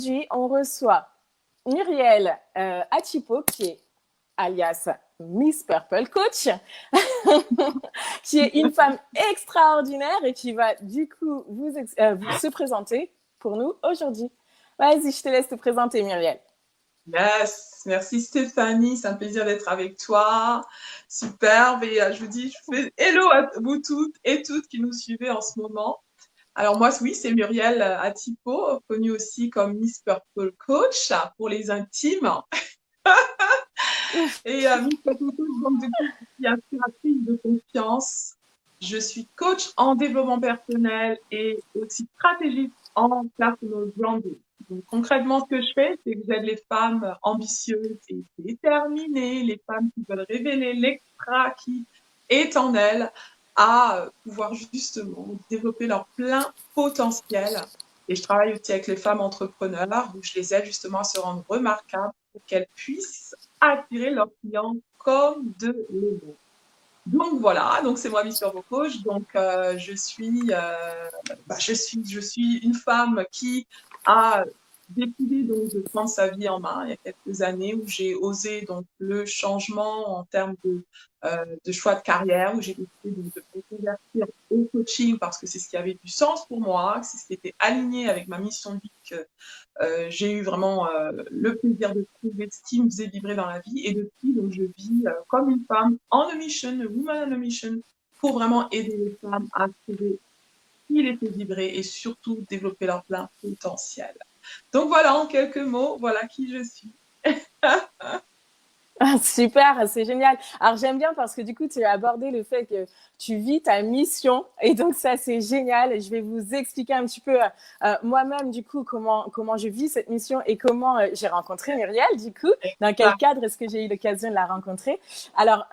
Aujourd'hui, on reçoit Muriel Achipo, qui est alias Miss Purple Coach, qui est une femme extraordinaire et qui va du coup vous se présenter pour nous aujourd'hui. Vas-y, je te laisse te présenter, Muriel. Yes, merci Stéphanie, c'est un plaisir d'être avec toi. Superbe. Et je vous dis, je fais hello à vous toutes et toutes qui nous suivez en ce moment. Alors moi, oui, c'est Muriel Atipo, connue aussi comme Miss Purple Coach pour les intimes. Et Miss Purple Coach, donc du coup, je suis inspiratrice de confiance. Je suis coach en développement personnel et aussi stratégiste en personal branding. Donc, concrètement, ce que je fais, c'est que j'aide les femmes ambitieuses et déterminées, les femmes qui veulent révéler l'extra qui est en elles, à pouvoir justement développer leur plein potentiel. Et je travaille aussi avec les femmes entrepreneurs où je les aide justement à se rendre remarquables pour qu'elles puissent attirer leurs clients comme de l'élan. Donc voilà, donc c'est moi Miss Turbo Coach. Donc je suis une femme qui a décidé donc de prendre sa vie en main il y a quelques années où j'ai osé donc le changement en termes de choix de carrière, où j'ai décidé donc de me convertir au coaching parce que c'est ce qui avait du sens pour moi, c'est ce qui était aligné avec ma mission de vie que j'ai eu vraiment le plaisir de trouver ce qui me faisait vibrer dans la vie. Et depuis, donc, je vis comme une femme on a mission, a woman on a mission, pour vraiment aider les femmes à trouver ce qui les fait vibrer et surtout développer leur plein potentiel. Donc voilà, en quelques mots, voilà qui je suis. Ah, super, c'est génial. Alors j'aime bien parce que du coup tu as abordé le fait que tu vis ta mission et donc ça c'est génial. Et je vais vous expliquer un petit peu moi-même du coup comment je vis cette mission et comment j'ai rencontré Muriel du coup. Dans quel cadre est-ce que j'ai eu l'occasion de la rencontrer? Alors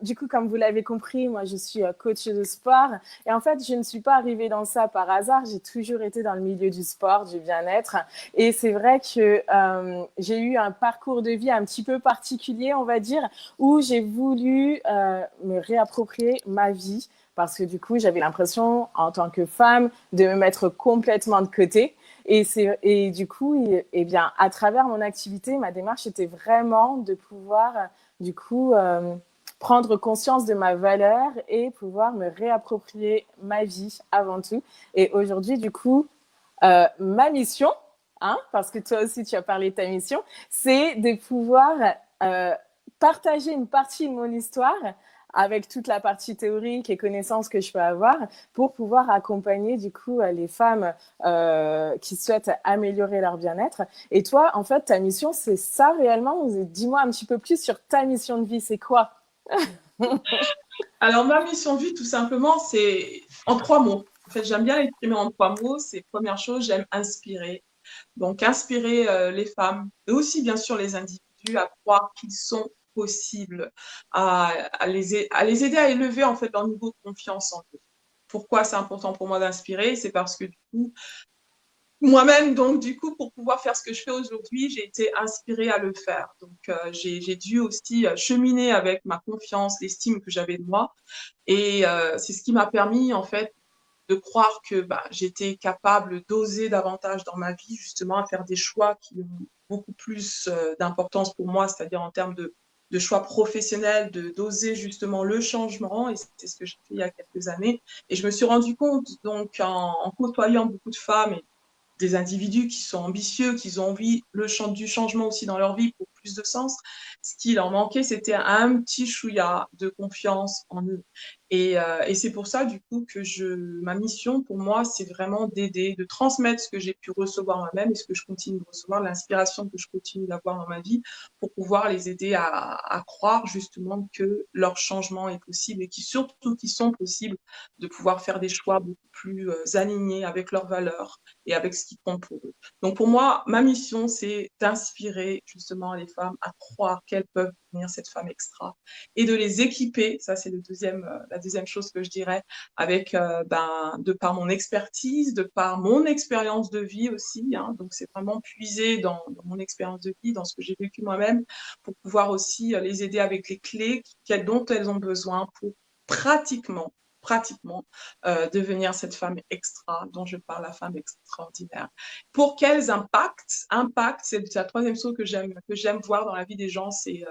du coup comme vous l'avez compris, moi je suis coach de sport et en fait je ne suis pas arrivée dans ça par hasard. J'ai toujours été dans le milieu du sport, du bien-être et c'est vrai que j'ai eu un parcours de vie un petit peu particulier on va dire, où j'ai voulu me réapproprier ma vie parce que du coup, j'avais l'impression, en tant que femme, de me mettre complètement de côté. Et du coup, et bien, à travers mon activité, ma démarche était vraiment de pouvoir, du coup, prendre conscience de ma valeur et pouvoir me réapproprier ma vie avant tout. Et aujourd'hui, du coup, ma mission, hein, parce que toi aussi tu as parlé de ta mission, c'est de pouvoir euh, partager une partie de mon histoire avec toute la partie théorique et connaissances que je peux avoir pour pouvoir accompagner du coup les femmes qui souhaitent améliorer leur bien-être. Et toi, en fait, ta mission, c'est ça réellement? Dis-moi un petit peu plus sur ta mission de vie, c'est quoi? Alors ma mission de vie, tout simplement, c'est en trois mots. En fait, j'aime bien l'exprimer en trois mots. C'est première chose, j'aime inspirer. Donc, inspirer les femmes, et aussi bien sûr les individus à croire qu'ils sont possibles, à les aider à élever en fait leur niveau de confiance en eux. Pourquoi c'est important pour moi d'inspirer? C'est parce que du coup, moi-même, donc du coup, pour pouvoir faire ce que je fais aujourd'hui, j'ai été inspirée à le faire. Donc, j'ai dû aussi cheminer avec ma confiance, l'estime que j'avais de moi. Et c'est ce qui m'a permis en fait de croire que bah, j'étais capable d'oser davantage dans ma vie, justement, à faire des choix qui ont beaucoup plus d'importance pour moi, c'est-à-dire en termes de choix professionnels, d'oser justement le changement. Et c'est ce que j'ai fait il y a quelques années. Et je me suis rendu compte, donc, en côtoyant beaucoup de femmes et des individus qui sont ambitieux, qui ont envie du changement aussi dans leur vie pour plus de sens. Ce qui leur manquait, c'était un petit chouïa de confiance en eux. Et c'est pour ça, du coup, que ma mission, pour moi, c'est vraiment d'aider, de transmettre ce que j'ai pu recevoir moi-même et ce que je continue de recevoir, l'inspiration que je continue d'avoir dans ma vie pour pouvoir les aider à croire justement que leur changement est possible et surtout qu'ils sont possibles de pouvoir faire des choix beaucoup plus alignés avec leurs valeurs et avec ce qui compte pour eux. Donc pour moi, ma mission, c'est d'inspirer justement les femmes à croire qu'elles peuvent devenir cette femme extra et de les équiper, ça c'est la deuxième chose que je dirais, avec de par mon expertise, de par mon expérience de vie aussi, hein, donc c'est vraiment puiser dans mon expérience de vie, dans ce que j'ai vécu moi-même, pour pouvoir aussi les aider avec les clés dont elles ont besoin pour pratiquement pratiquement devenir cette femme extra dont je parle, la femme extraordinaire. Pour quels impacts, c'est la troisième chose que j'aime voir dans la vie des gens, c'est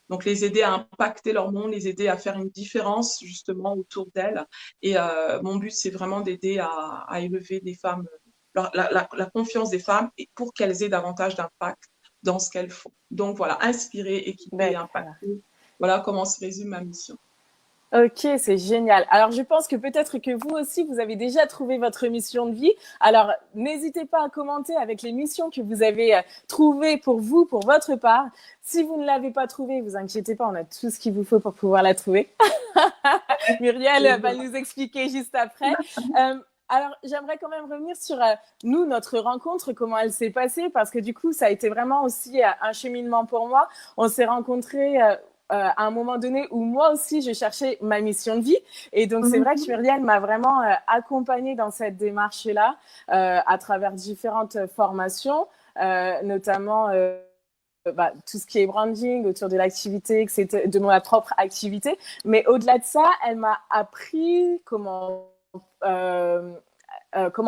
donc les aider à impacter leur monde, les aider à faire une différence justement autour d'elles. Et mon but, c'est vraiment d'aider à élever des femmes, la confiance des femmes et pour qu'elles aient davantage d'impact dans ce qu'elles font. Donc voilà, inspirer, équiper, D'accord. impacter. Voilà comment se résume ma mission. Ok, c'est génial. Alors, je pense que peut-être que vous aussi, vous avez déjà trouvé votre mission de vie. Alors, n'hésitez pas à commenter avec les missions que vous avez trouvées pour vous, pour votre part. Si vous ne l'avez pas trouvée, vous inquiétez pas, on a tout ce qu'il vous faut pour pouvoir la trouver. Muriel va nous expliquer juste après. Alors, j'aimerais quand même revenir sur nous, notre rencontre, comment elle s'est passée, parce que du coup, ça a été vraiment aussi un cheminement pour moi. On s'est rencontrés à un moment donné où moi aussi, je cherchais ma mission de vie. Et donc, c'est vrai que Muriel m'a vraiment accompagnée dans cette démarche-là à travers différentes formations, notamment tout ce qui est branding autour de l'activité, de ma propre activité. Mais au-delà de ça, elle m'a appris comment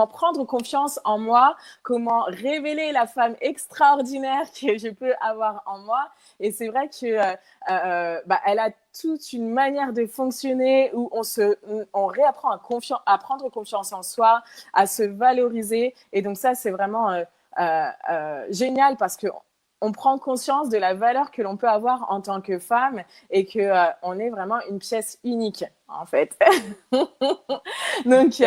prendre confiance en moi, comment révéler la femme extraordinaire que je peux avoir en moi. Et c'est vrai que elle a toute une manière de fonctionner où on réapprend à prendre confiance en soi, à se valoriser. Et donc ça, c'est vraiment génial parce que on prend conscience de la valeur que l'on peut avoir en tant que femme et que on est vraiment une pièce unique, en fait. Donc,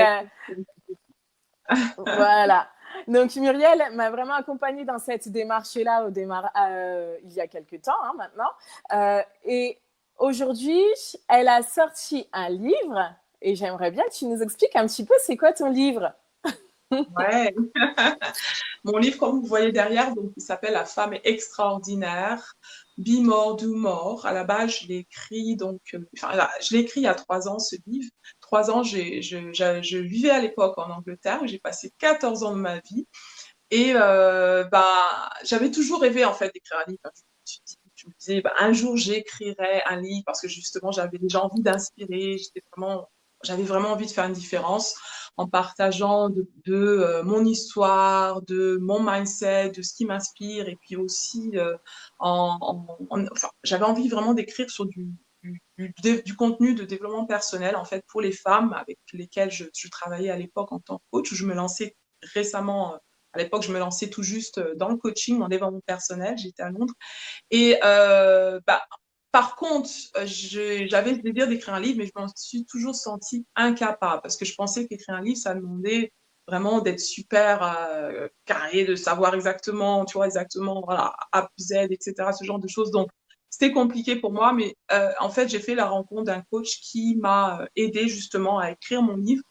voilà. Donc, Muriel m'a vraiment accompagnée dans cette démarche-là il y a quelques temps maintenant. Et aujourd'hui, elle a sorti un livre et j'aimerais bien que tu nous expliques un petit peu c'est quoi ton livre. Ouais. Mon livre, comme vous voyez derrière, donc, il s'appelle La femme extraordinaire, Be More, Do More. À la base, je l'ai écrit, je l'ai écrit il y a 3 ans, ce livre. 3 ans, je vivais à l'époque en Angleterre, j'ai passé 14 ans de ma vie. Et j'avais toujours rêvé, en fait, d'écrire un livre. Je me disais, un jour, j'écrirai un livre parce que justement, j'avais déjà envie d'inspirer, j'avais vraiment envie de faire une différence en partageant mon histoire, de mon mindset, de ce qui m'inspire, et puis aussi j'avais envie vraiment d'écrire sur du contenu de développement personnel en fait pour les femmes avec lesquelles je travaillais à l'époque en tant que coach, où je me lançais récemment. À l'époque, je me lançais tout juste dans le coaching, en développement personnel. J'étais à Londres. Et par contre, j'avais le désir d'écrire un livre, mais je m'en suis toujours sentie incapable parce que je pensais qu'écrire un livre, ça demandait vraiment d'être super carré, de savoir exactement, tu vois, exactement, voilà, A, Z, etc., ce genre de choses. Donc, c'était compliqué pour moi, mais en fait, j'ai fait la rencontre d'un coach qui m'a aidé justement à écrire mon livre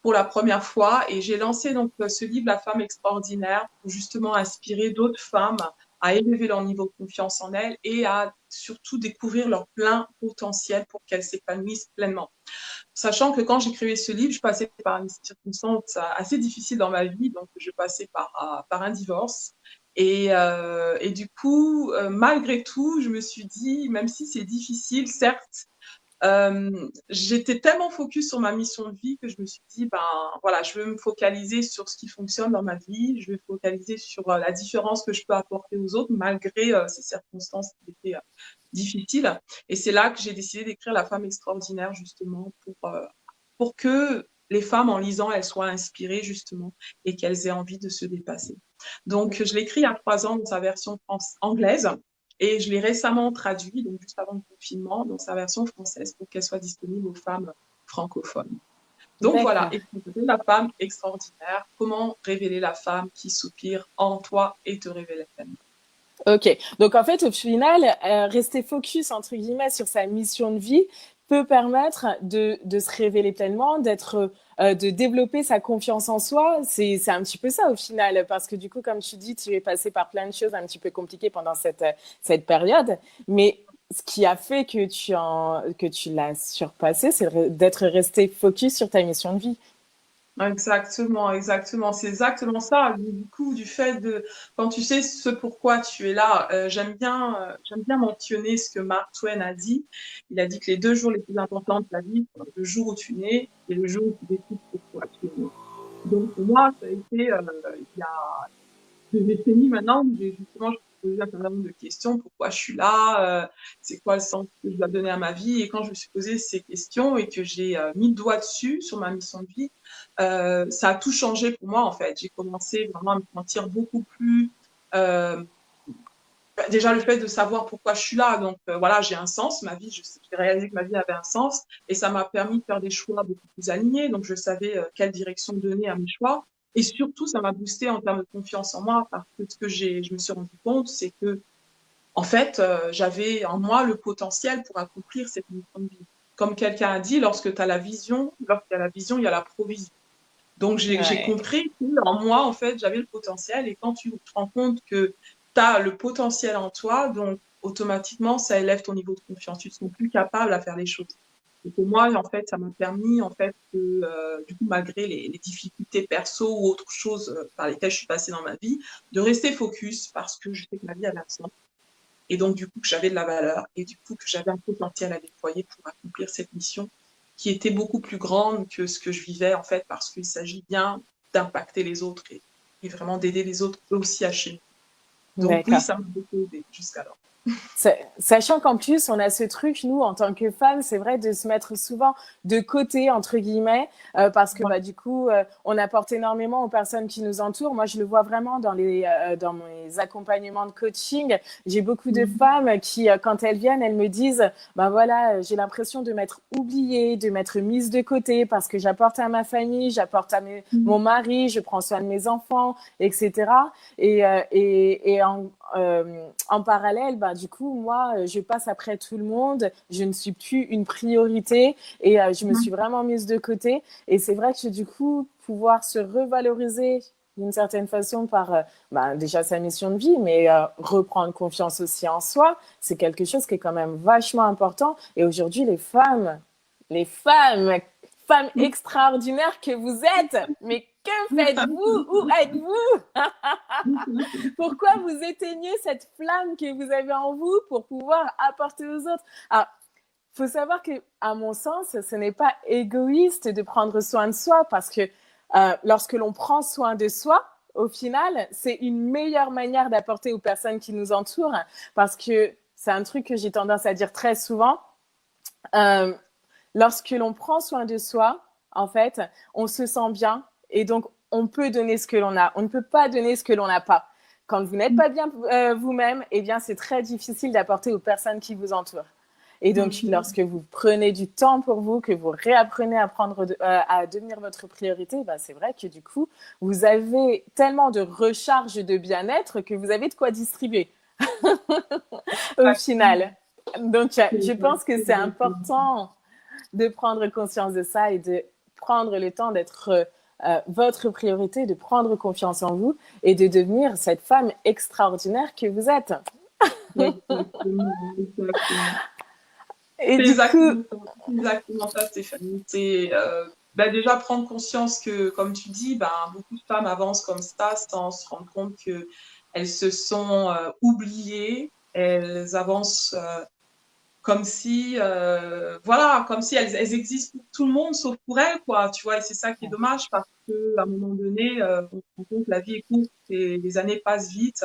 pour la première fois et j'ai lancé donc ce livre La femme extraordinaire pour justement inspirer d'autres femmes à élever leur niveau de confiance en elles et à surtout découvrir leur plein potentiel pour qu'elles s'épanouissent pleinement. Sachant que quand j'écrivais ce livre, je passais par une circonstance assez difficile dans ma vie, donc je passais par un divorce. Et du coup, malgré tout, je me suis dit, même si c'est difficile, certes, j'étais tellement focus sur ma mission de vie que je me suis dit, voilà, je veux me focaliser sur ce qui fonctionne dans ma vie, je veux me focaliser sur la différence que je peux apporter aux autres malgré ces circonstances qui étaient difficiles. Et c'est là que j'ai décidé d'écrire La femme extraordinaire, justement, pour que les femmes, en lisant, elles soient inspirées, justement, et qu'elles aient envie de se dépasser. Donc, je l'ai écrit il y a 3 ans dans sa version anglaise. Et je l'ai récemment traduit, donc juste avant le confinement, dans sa version française pour qu'elle soit disponible aux femmes francophones. Donc voilà, écoutez, la femme extraordinaire, comment révéler la femme qui soupire en toi et te révéler elle-même. Ok, donc en fait, au final, rester focus, entre guillemets, sur sa mission de vie peut permettre de se révéler pleinement, de développer sa confiance en soi. C'est un petit peu ça au final, parce que du coup, comme tu dis, tu es passé par plein de choses un petit peu compliquées pendant cette période, mais ce qui a fait que tu l'as surpassé, c'est d'être resté focus sur ta mission de vie. Exactement, exactement. C'est exactement ça. Du coup, du fait de, quand tu sais ce pourquoi tu es là, j'aime bien mentionner ce que Mark Twain a dit. Il a dit que les deux jours les plus importants de ta vie, sont le jour où tu nais et le jour où tu décides pourquoi tu es né. Donc, pour moi, ça a été, il y a des décennies maintenant où j'ai justement, je me posais un certain nombre de questions. Pourquoi je suis là? C'est quoi le sens que je dois donner à ma vie? Et quand je me suis posé ces questions et que j'ai mis le doigt dessus sur ma mission de vie, ça a tout changé pour moi en fait. J'ai commencé vraiment à me sentir beaucoup plus euh, déjà le fait de savoir pourquoi je suis là. Donc voilà, j'ai un sens, ma vie, j'ai réalisé que ma vie avait un sens et ça m'a permis de faire des choix beaucoup plus alignés. Donc je savais quelle direction donner à mes choix. Et surtout, ça m'a boosté en termes de confiance en moi parce que ce que je me suis rendu compte, c'est que en fait, j'avais en moi le potentiel pour accomplir cette mission de vie. Comme quelqu'un a dit, lorsqu'il y a la vision, il y a la provision. Donc, j'ai Ouais. compris qu'en moi, en fait, j'avais le potentiel. Et quand tu te rends compte que tu as le potentiel en toi, donc automatiquement, ça élève ton niveau de confiance. Tu te sens plus capable à faire les choses. Et pour moi, en fait, ça m'a permis, en fait, du coup, malgré les difficultés perso ou autres choses par lesquelles je suis passée dans ma vie, de rester focus parce que je sais que ma vie avait un sens. Et donc, du coup, que j'avais de la valeur et du coup, que j'avais un potentiel à déployer pour accomplir cette mission qui était beaucoup plus grande que ce que je vivais, en fait, parce qu'il s'agit bien d'impacter les autres et vraiment d'aider les autres eux aussi à cheminer. Donc, oui, D'accord. ça m'a beaucoup aidé jusqu'alors. Sachant qu'en plus, on a ce truc, nous, en tant que femmes, c'est vrai de se mettre souvent de côté, entre guillemets, parce que Ouais. bah, du coup, on apporte énormément aux personnes qui nous entourent. Moi, je le vois vraiment dans mes accompagnements de coaching. J'ai beaucoup de Mhm. femmes qui, quand elles viennent, elles me disent, bah voilà, j'ai l'impression de m'être oubliée, de m'être mise de côté parce que j'apporte à ma famille, j'apporte à mon mari, je prends soin de mes enfants, etc. En parallèle, bah, du coup, moi, je passe après tout le monde. Je ne suis plus une priorité et je me suis Mhm. vraiment mise de côté. Et c'est vrai que du coup, pouvoir se revaloriser d'une certaine façon par bah, déjà sa mission de vie, mais reprendre confiance aussi en soi, c'est quelque chose qui est quand même vachement important. Et aujourd'hui, les femmes, femmes extraordinaires que vous êtes, mais que faites-vous? Où êtes-vous? Pourquoi vous éteignez cette flamme que vous avez en vous pour pouvoir apporter aux autres? Alors, il faut savoir que, à mon sens, ce n'est pas égoïste de prendre soin de soi parce que lorsque l'on prend soin de soi, au final, c'est une meilleure manière d'apporter aux personnes qui nous entourent parce que c'est un truc que j'ai tendance à dire très souvent. Euh, Lorsque l'on prend soin de soi, en fait, on se sent bien et donc on peut donner ce que l'on a. On ne peut pas donner ce que l'on n'a pas. Quand vous n'êtes pas bien vous-même, eh bien, c'est très difficile d'apporter aux personnes qui vous entourent. Et donc, Mhm. lorsque vous prenez du temps pour vous, que vous réapprenez à devenir votre priorité, bah, c'est vrai que du coup, vous avez tellement de recharge de bien-être que vous avez de quoi distribuer au Exactement. final. Donc, C'est je pense que c'est exactement. important de prendre conscience de ça et de prendre le temps d'être votre priorité, de prendre confiance en vous et de devenir cette femme extraordinaire que vous êtes. Exactement. Exactement. Et C'est du coup, exactement ça, Stéphanie. C'est bah, déjà prendre conscience que, comme tu dis, bah, beaucoup de femmes avancent comme ça sans se rendre compte que elles se sont oubliées. Elles avancent comme si, voilà, comme si elles existent pour tout le monde sauf pour elles, quoi. Tu vois, et c'est ça qui est dommage parce que à un moment donné, on se rend compte que la vie est courte et les années passent vite.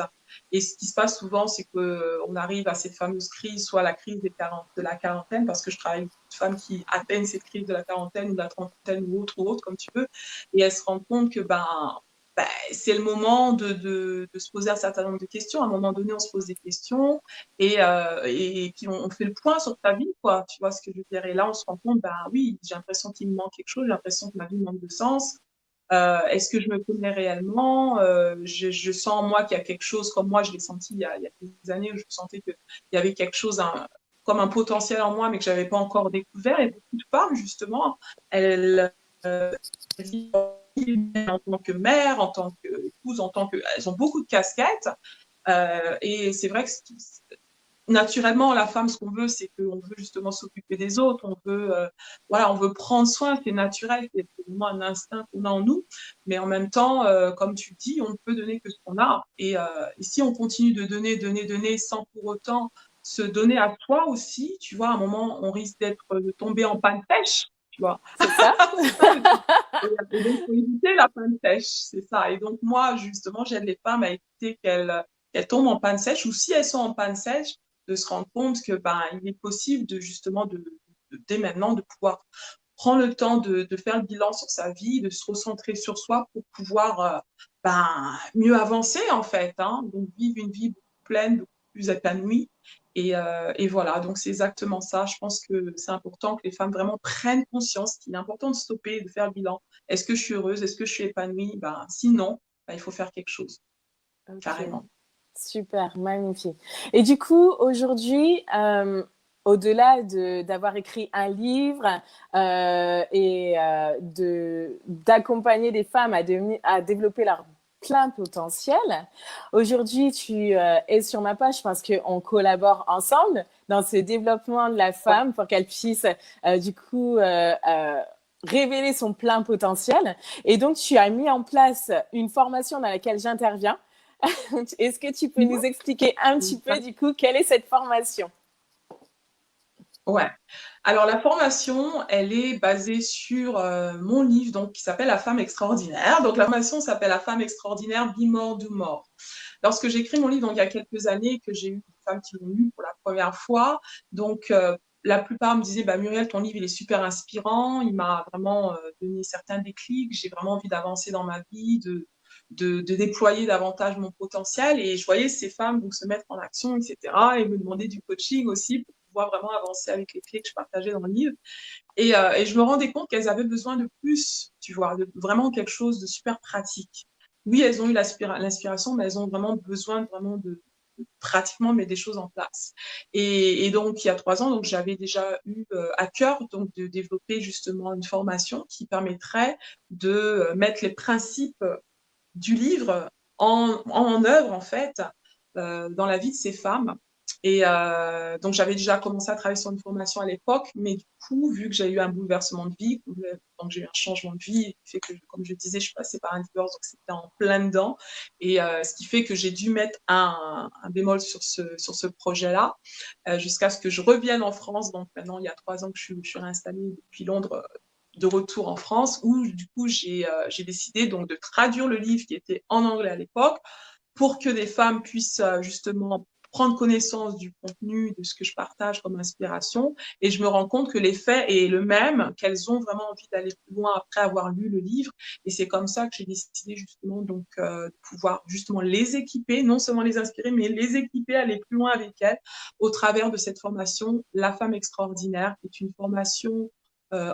Et ce qui se passe souvent, c'est que on arrive à cette fameuse crise, soit la crise de la quarantaine, parce que je travaille avec beaucoup de femmes qui atteignent cette crise de la quarantaine ou de la trentaine ou autre, comme tu veux, et elles se rendent compte que ben, c'est le moment de se poser un certain nombre de questions. À un moment donné, on se pose des questions et puis on fait le point sur ta vie, quoi. Tu vois ce que je veux dire? Et là, on se rend compte, ben oui, j'ai l'impression qu'il me manque quelque chose, j'ai l'impression que ma vie manque de sens. Est-ce que je me connais réellement? Je sens en moi qu'il y a quelque chose, comme moi je l'ai senti il y a des années où je sentais qu'il y avait quelque chose, comme un potentiel en moi, mais que j'avais pas encore découvert. Et beaucoup de femmes, justement, elles, elles vivent en tant que mère, en tant qu'épouse, elles ont beaucoup de casquettes. Et c'est vrai que naturellement, la femme, ce qu'on veut, c'est qu'on veut justement s'occuper des autres, voilà, on veut prendre soin, c'est naturel, c'est vraiment un instinct qu'on a en nous, mais en même temps, comme tu dis, on ne peut donner que ce qu'on a, et si on continue de donner, donner, donner, sans pour autant se donner à soi aussi, tu vois, à un moment, on risque de tomber en panne sèche, tu vois. C'est ça? C'est ça le truc. Et donc, faut éviter la panne sèche, c'est ça. Et donc, moi, justement, j'aide les femmes à éviter qu'elles tombent en panne sèche, ou si elles sont en panne sèche, de se rendre compte que ben il est possible de justement dès maintenant de pouvoir prendre le temps de faire le bilan sur sa vie, de se recentrer sur soi pour pouvoir ben, mieux avancer en fait, hein. Donc vivre une vie beaucoup pleine, beaucoup plus épanouie. Et voilà, donc c'est exactement ça. Je pense que c'est important que les femmes vraiment prennent conscience qu'il est important de stopper et de faire le bilan. Est-ce que je suis heureuse? Est-ce que je suis épanouie? Ben, sinon, ben, il faut faire quelque chose, Ok, carrément. super, magnifique. Et du coup, aujourd'hui, au-delà d'avoir écrit un livre et d'accompagner des femmes à développer leur plein potentiel, aujourd'hui, tu es sur ma page parce qu'on collabore ensemble dans ce développement de la Ouais. femme pour qu'elle puisse du coup révéler son plein potentiel. Et donc, tu as mis en place une formation dans laquelle j'interviens. Est-ce que tu peux nous expliquer un petit peu, du coup, quelle est cette formation? Ouais. Alors la formation, elle est basée sur mon livre donc qui s'appelle La femme extraordinaire. Donc la formation s'appelle La femme extraordinaire, Be More, Do More. Lorsque j'ai écrit mon livre donc il y a quelques années que j'ai eu des femmes qui l'ont lu pour la première fois, donc la plupart me disaient bah Muriel, ton livre il est super inspirant, il m'a vraiment donné certains déclics, j'ai vraiment envie d'avancer dans ma vie, de déployer davantage mon potentiel, et je voyais ces femmes donc se mettre en action, etc., et me demander du coaching aussi pour pouvoir vraiment avancer avec les clés que je partageais dans le livre. Et je me rendais compte qu'elles avaient besoin de plus, tu vois, de vraiment quelque chose de super pratique. Oui, elles ont eu l'inspiration, mais elles ont vraiment besoin vraiment de pratiquement mettre des choses en place. Et donc, il y a 3 ans, donc j'avais déjà eu à cœur donc de développer justement une formation qui permettrait de mettre les principes du livre en œuvre, en fait, dans la vie de ces femmes. Et donc, j'avais déjà commencé à travailler sur une formation à l'époque, mais du coup, vu que j'ai eu un bouleversement de vie, donc j'ai eu un changement de vie, qui fait que, comme je disais, je suis passée par un divorce, donc c'était en plein dedans. Et ce qui fait que j'ai dû mettre un bémol sur ce projet-là, jusqu'à ce que je revienne en France. Donc maintenant, il y a 3 ans que je suis réinstallée depuis Londres, de retour en France, où du coup j'ai décidé donc de traduire le livre qui était en anglais à l'époque pour que des femmes puissent justement prendre connaissance du contenu, de ce que je partage comme inspiration. Et je me rends compte que l'effet est le même, qu'elles ont vraiment envie d'aller plus loin après avoir lu le livre. Et c'est comme ça que j'ai décidé justement donc de pouvoir justement les équiper, non seulement les inspirer, mais les équiper, aller plus loin avec elles au travers de cette formation La femme extraordinaire, qui est une formation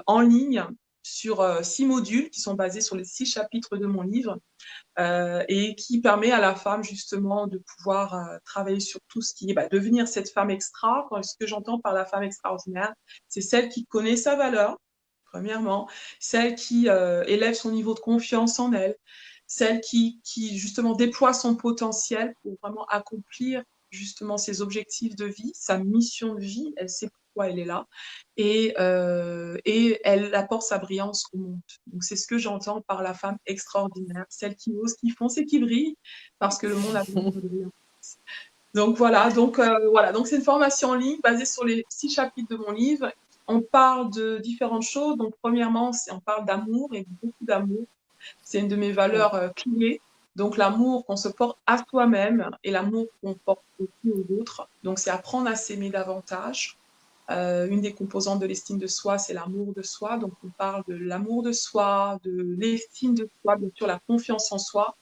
en ligne sur 6 modules qui sont basés sur les 6 chapitres de mon livre, et qui permet à la femme justement de pouvoir travailler sur tout ce qui est bah, devenir cette femme extra. Ce que j'entends par la femme extraordinaire, c'est celle qui connaît sa valeur, premièrement, celle qui élève son niveau de confiance en elle, celle qui justement déploie son potentiel pour vraiment accomplir justement ses objectifs de vie, sa mission de vie, elle sait pourquoi elle est là, et elle apporte sa brillance au monde. Donc c'est ce que j'entends par la femme extraordinaire, celle qui ose, qui fonce et qui brille, parce que le monde a besoin de briller. Donc voilà, donc c'est une formation en ligne basée sur les 6 chapitres de mon livre. On parle de différentes choses. Donc premièrement, on parle d'amour, et beaucoup d'amour. C'est une de mes valeurs clés. Donc l'amour qu'on se porte à soi-même et l'amour qu'on porte aussi aux autres. Donc c'est apprendre à s'aimer davantage. Une des composantes de l'estime de soi, c'est l'amour de soi. Donc, on parle de l'amour de soi, de l'estime de soi, bien sûr, la confiance en soi,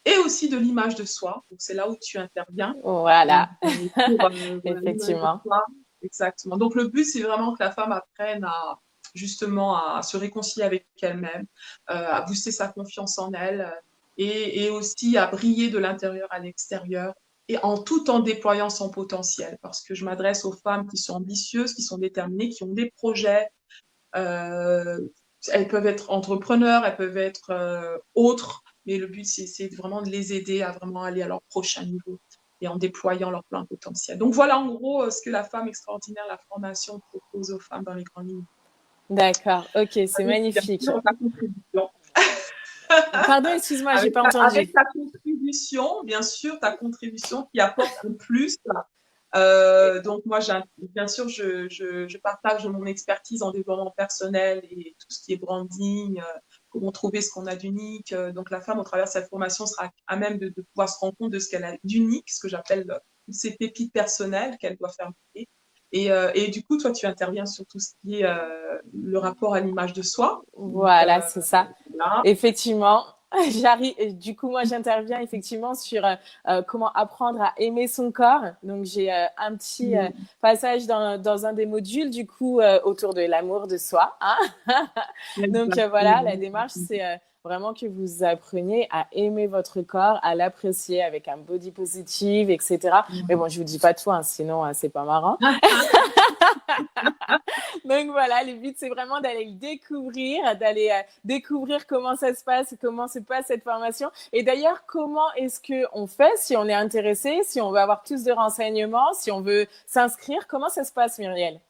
et aussi de l'image de soi. Donc, c'est là où tu interviens. Donc, Voilà, voilà, l'image de effectivement. soi, exactement. Donc, le but, c'est vraiment que la femme apprenne à justement à se réconcilier avec elle-même, à booster sa confiance en elle, et aussi à briller de l'intérieur à l'extérieur, et en tout en déployant son potentiel, parce que je m'adresse aux femmes qui sont ambitieuses, qui sont déterminées, qui ont des projets. Euh, Elles peuvent être entrepreneurs, elles peuvent être autres, mais le but, c'est vraiment de les aider à vraiment aller à leur prochain niveau. et en déployant leur plein potentiel. Donc voilà en gros ce que la femme extraordinaire, la formation propose aux femmes dans les grandes lignes. D'accord, ok, c'est Avec bien magnifique. sûr ta contribution. Pardon, excuse-moi, j'ai Avec pas avec entendu. ta contribution, bien sûr, ta contribution qui apporte un plus. Donc moi, bien sûr, je partage mon expertise en développement personnel et tout ce qui est branding, comment trouver ce qu'on a d'unique. Donc la femme, au travers de cette formation, sera à même de pouvoir se rendre compte de ce qu'elle a d'unique, ce que j'appelle ces pépites personnelles qu'elle doit faire briller. Et du coup, toi, tu interviens sur tout ce qui est le rapport à l'image de soi. Donc, Voilà, c'est ça. là, Effectivement, j'arrive. Du coup, moi, j'interviens effectivement sur comment apprendre à aimer son corps. Donc, j'ai un petit passage dans un des modules, du coup, autour de l'amour de soi. Hein. Donc, voilà, la démarche, c'est vraiment que vous appreniez à aimer votre corps, à l'apprécier avec un body positive, etc. Mais bon, je vous dis pas tout, hein, sinon, c'est pas marrant. Donc voilà, le but c'est vraiment d'aller le découvrir, d'aller découvrir comment ça se passe, comment se passe cette formation. Et d'ailleurs, comment est-ce que on fait si on est intéressé, si on veut avoir plus de renseignements, si on veut s'inscrire, comment ça se passe, Muriel?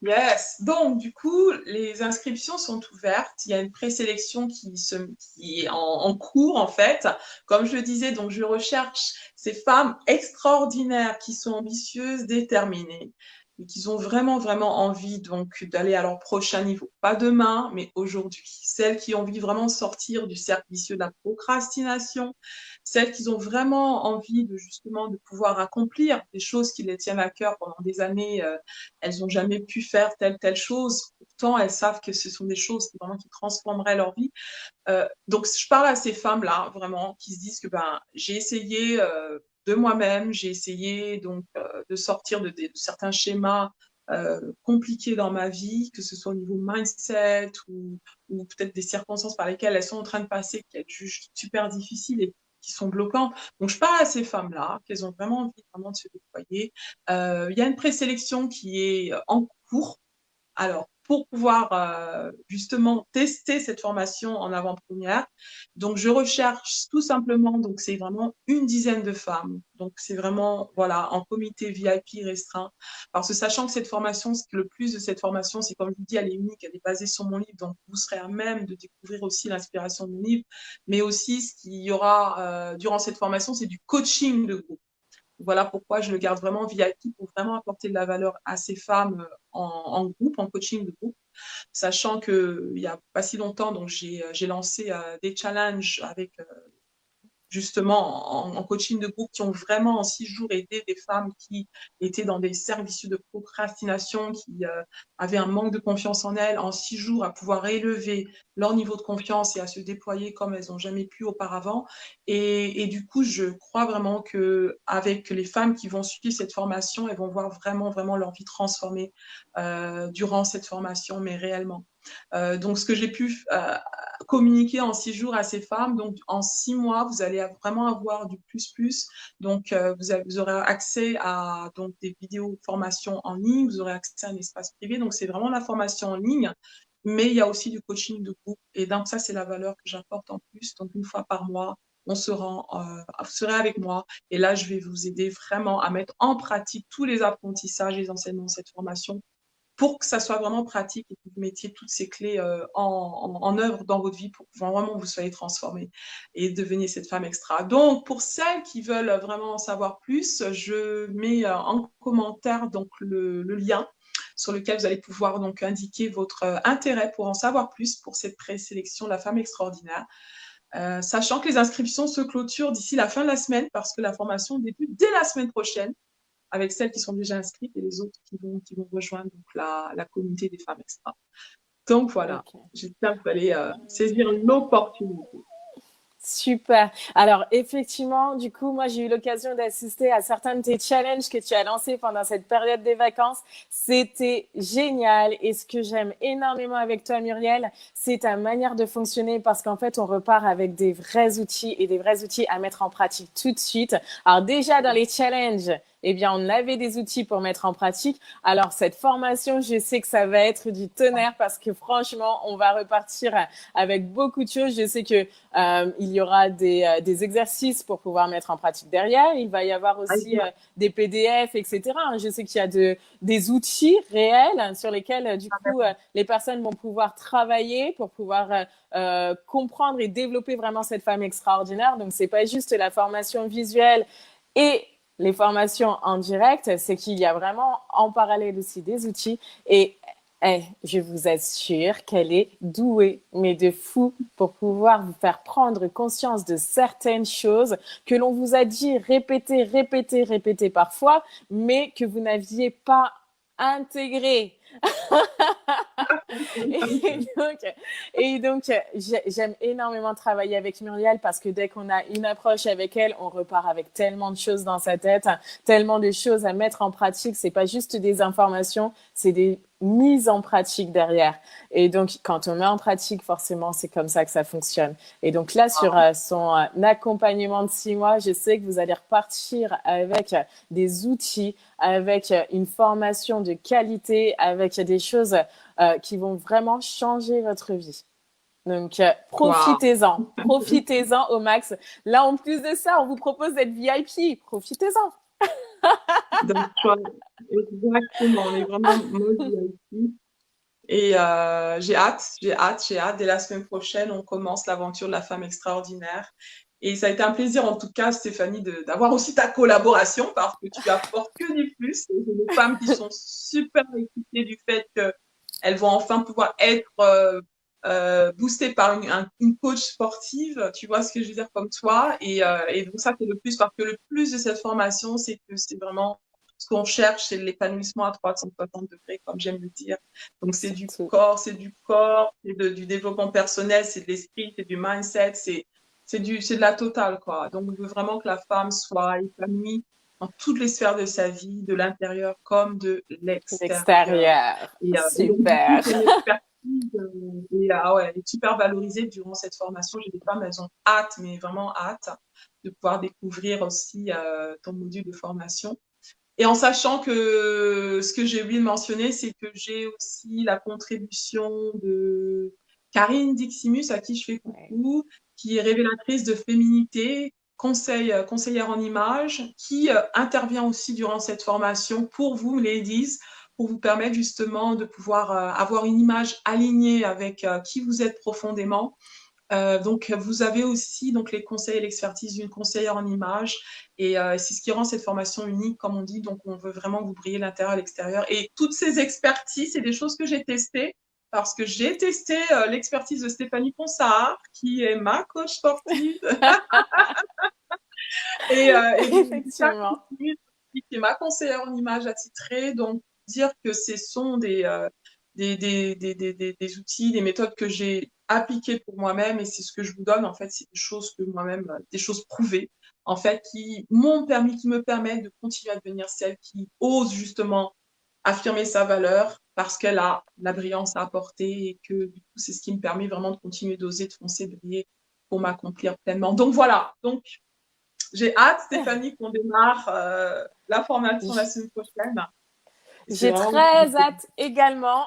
Yes. Donc, du coup, les inscriptions sont ouvertes. Il y a une présélection qui est en cours, en fait. Comme je le disais, donc, je recherche ces femmes extraordinaires qui sont ambitieuses, déterminées et qui ont vraiment, vraiment envie, donc, d'aller à leur prochain niveau. Pas demain, mais aujourd'hui. Celles qui ont envie vraiment de sortir du cercle vicieux de la procrastination. Celles qui ont vraiment envie de, justement, de pouvoir accomplir des choses qui les tiennent à cœur pendant des années, elles n'ont jamais pu faire telle chose. Pourtant, elles savent que ce sont des choses qui, vraiment, qui transformeraient leur vie. Donc, je parle à ces femmes-là, vraiment, qui se disent que ben, j'ai essayé de moi-même, j'ai essayé donc de sortir de certains schémas compliqués dans ma vie, que ce soit au niveau mindset ou peut-être des circonstances par lesquelles elles sont en train de passer, qui jugent super difficiles et qui sont bloquants. Donc, je parle à ces femmes-là, qu'elles ont vraiment envie vraiment de se déployer. Il y a une présélection qui est en cours. Alors, pour pouvoir justement tester cette formation en avant-première, donc je recherche tout simplement, donc c'est vraiment une dizaine de femmes. Donc c'est vraiment, voilà, en comité VIP restreint. Parce que sachant que cette formation, le plus de cette formation, c'est comme je vous dis, elle est unique, elle est basée sur mon livre, donc vous serez à même de découvrir aussi l'inspiration de mon livre, mais aussi ce qu'il y aura durant cette formation, c'est du coaching de groupe. Voilà pourquoi je le garde vraiment VIP pour vraiment apporter de la valeur à ces femmes en groupe, en coaching de groupe, sachant qu'il n'y a pas si longtemps, donc j'ai lancé des challenges avec justement en coaching de groupe qui ont vraiment en 6 jours aidé des femmes qui étaient dans des services de procrastination, qui avaient un manque de confiance en elles, en 6 jours à pouvoir élever leur niveau de confiance et à se déployer comme elles n'ont jamais pu auparavant. Et du coup, je crois vraiment que avec les femmes qui vont suivre cette formation, elles vont voir vraiment, vraiment leur vie transformée durant cette formation, mais réellement. Donc, ce que j'ai pu communiquer en 6 jours à ces femmes. Donc, en 6 mois, vous allez vraiment avoir du plus. Donc, vous aurez accès à donc, des vidéos formations en ligne, vous aurez accès à un espace privé. Donc, c'est vraiment la formation en ligne, mais il y a aussi du coaching de groupe. Et donc, ça, c'est la valeur que j'apporte en plus. Donc, une fois par mois, on se rend, vous serez avec moi. Et là, je vais vous aider vraiment à mettre en pratique tous les apprentissages, les enseignements de cette formation pour que ça soit vraiment pratique et que vous mettiez toutes ces clés en œuvre dans votre vie pour que vraiment vous soyez transformés et deveniez cette femme extra. Donc, pour celles qui veulent vraiment en savoir plus, je mets en commentaire donc le lien sur lequel vous allez pouvoir donc indiquer votre intérêt pour en savoir plus pour cette présélection La Femme Extraordinaire. Sachant que les inscriptions se clôturent d'ici la fin de la semaine parce que la formation débute dès la semaine prochaine avec celles qui sont déjà inscrites et les autres qui vont rejoindre donc, la communauté des femmes extra. Donc voilà, Okay. j'espère que vous allez saisir l'opportunité. Super. Alors, effectivement, du coup, moi, j'ai eu l'occasion d'assister à certains de tes challenges que tu as lancés pendant cette période des vacances. C'était génial. Et ce que j'aime énormément avec toi, Muriel, c'est ta manière de fonctionner parce qu'en fait, on repart avec des vrais outils et des vrais outils à mettre en pratique tout de suite. Alors, déjà, dans les challenges, eh bien, on avait des outils pour mettre en pratique. Alors, cette formation, je sais que ça va être du tonnerre parce que franchement, on va repartir avec beaucoup de choses. Je sais que il y aura des exercices pour pouvoir mettre en pratique derrière. Il va y avoir aussi des PDF, etc. Je sais qu'il y a des outils réels sur lesquels, du coup, les personnes vont pouvoir travailler pour pouvoir comprendre et développer vraiment cette femme extraordinaire. Donc, c'est pas juste la formation visuelle et les formations en direct, c'est qu'il y a vraiment en parallèle aussi des outils et je vous assure qu'elle est douée, mais de fou, pour pouvoir vous faire prendre conscience de certaines choses que l'on vous a dit répéter parfois, mais que vous n'aviez pas intégrées. et donc, j'aime énormément travailler avec Muriel parce que dès qu'on a une approche avec elle, on repart avec tellement de choses dans sa tête, tellement de choses à mettre en pratique. C'est pas juste des informations, c'est des mises en pratique derrière. Et donc, quand on met en pratique, forcément, c'est comme ça que ça fonctionne. Et donc là, sur son accompagnement de 6 mois, je sais que vous allez repartir avec des outils, avec une formation de qualité, avec des choses qui vont vraiment changer votre vie. Donc, profitez-en au max. Là, en plus de ça, on vous propose d'être VIP. Profitez-en. Donc, exactement, on est vraiment mode VIP. Et j'ai hâte. Dès la semaine prochaine, on commence l'aventure de la femme extraordinaire. Et ça a été un plaisir, en tout cas, Stéphanie, d'avoir aussi ta collaboration parce que tu apportes que du plus. Et j'ai des femmes qui sont super excitées du fait qu'elles vont enfin pouvoir être boostées par une coach sportive, tu vois ce que je veux dire, comme toi. Et donc, ça, c'est le plus parce que le plus de cette formation, c'est que c'est vraiment ce qu'on cherche, c'est l'épanouissement à 360 degrés, comme j'aime le dire. Donc, c'est du corps, c'est du développement personnel, c'est de l'esprit, c'est du mindset, c'est de la totale, quoi. Donc, on veut vraiment que la femme soit épanouie dans toutes les sphères de sa vie, de l'intérieur comme de l'extérieur. Super. Et donc, elle est super valorisée durant cette formation. J'ai des femmes, elles ont hâte, mais vraiment hâte, de pouvoir découvrir aussi ton module de formation. Et en sachant que ce que j'ai oublié de mentionner, c'est que j'ai aussi la contribution de Karine Diximus, à qui je fais coucou, qui est révélatrice de féminité, conseillère en images, qui intervient aussi durant cette formation pour vous, ladies, pour vous permettre justement de pouvoir avoir une image alignée avec qui vous êtes profondément. Donc, vous avez aussi donc les conseils et l'expertise d'une conseillère en images. Et c'est ce qui rend cette formation unique, comme on dit. Donc, on veut vraiment que vous brillez l'intérieur et l'extérieur. Et toutes ces expertises, c'est des choses que j'ai testées parce que j'ai testé l'expertise de Stéphanie Ponsard, qui est ma coach sportive. et Effectivement. qui est ma conseillère en images attitrée. Donc, dire que ce sont des outils, des méthodes que j'ai appliquées pour moi-même et c'est ce que je vous donne. En fait, c'est des choses que moi-même, des choses prouvées, en fait, qui me permettent de continuer à devenir celle qui ose justement affirmer sa valeur parce qu'elle a la brillance à apporter et que du coup, c'est ce qui me permet vraiment de continuer d'oser, de foncer, de briller pour m'accomplir pleinement. Donc voilà. Donc, j'ai hâte, Stéphanie, qu'on démarre la formation la semaine prochaine. J'ai très hâte également.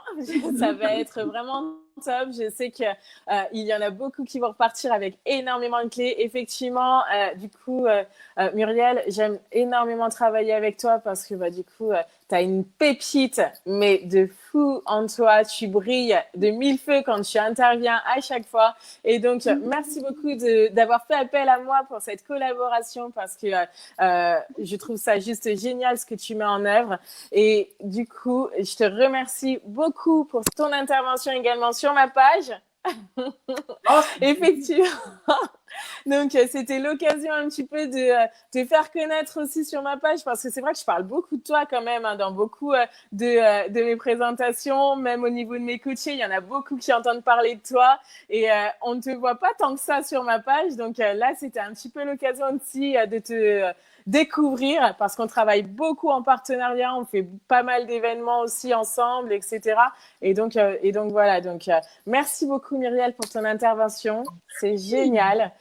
Ça va être vraiment top. Je sais que il y en a beaucoup qui vont repartir avec énormément de clés. Effectivement, du coup, Muriel, j'aime énormément travailler avec toi parce que du coup, tu as une pépite, mais de fou en toi. Tu brilles de 1000 feux quand tu interviens à chaque fois. Et donc, merci beaucoup d'avoir fait appel à moi pour cette collaboration parce que je trouve ça juste génial ce que tu mets en œuvre. Et du coup, je te remercie beaucoup pour ton intervention également sur ma page. Effectivement. Donc, c'était l'occasion un petit peu de te faire connaître aussi sur ma page parce que c'est vrai que je parle beaucoup de toi quand même dans beaucoup de mes présentations, même au niveau de mes coachés, il y en a beaucoup qui entendent parler de toi et on ne te voit pas tant que ça sur ma page. Donc là, c'était un petit peu l'occasion aussi découvrir parce qu'on travaille beaucoup en partenariat, on fait pas mal d'événements aussi ensemble, etc. Et donc voilà. Donc, merci beaucoup, Muriel, pour ton intervention. C'est génial.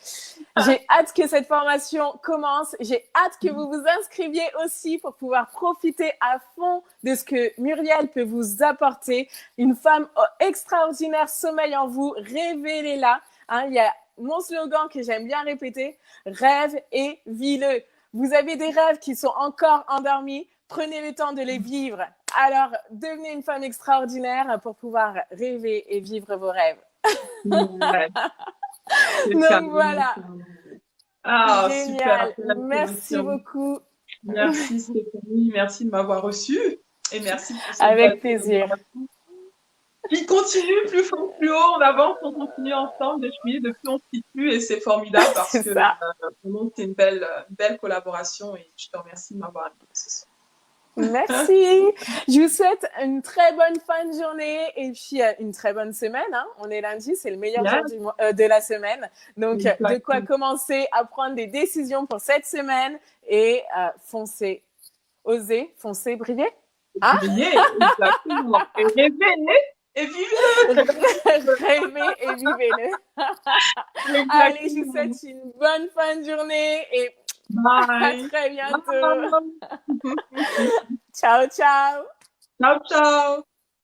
J'ai hâte que cette formation commence. J'ai hâte que vous vous inscriviez aussi pour pouvoir profiter à fond de ce que Muriel peut vous apporter. Une femme extraordinaire sommeille en vous. Révélez-la. Hein, il y a mon slogan que j'aime bien répéter. Rêve et vis-le. Vous avez des rêves qui sont encore endormis. Prenez le temps de les vivre. Alors, devenez une femme extraordinaire pour pouvoir rêver et vivre vos rêves. Ouais. Donc voilà. Ah, génial. super. Merci beaucoup. Merci Stéphanie, merci de m'avoir reçue et merci pour cette Avec plaisir. Puis continue, plus fort, plus haut, on avance, on continue ensemble de cheminer, de plus on se situe et c'est formidable parce que vraiment c'est une belle collaboration et je te remercie de m'avoir invité ce soir. Merci. Je vous souhaite une très bonne fin de journée et puis une très bonne semaine. Hein. On est lundi, c'est le meilleur jour de la semaine. Donc, de quoi commencer à prendre des décisions pour cette semaine et foncer, oser, foncer, briller. Hein? Briller, exactement. Et rêver et vivez-le. Rêvez et vivez-le. Allez, je vous souhaite une bonne fin de journée et bye. À très bientôt. Ciao, ciao. Ciao, ciao.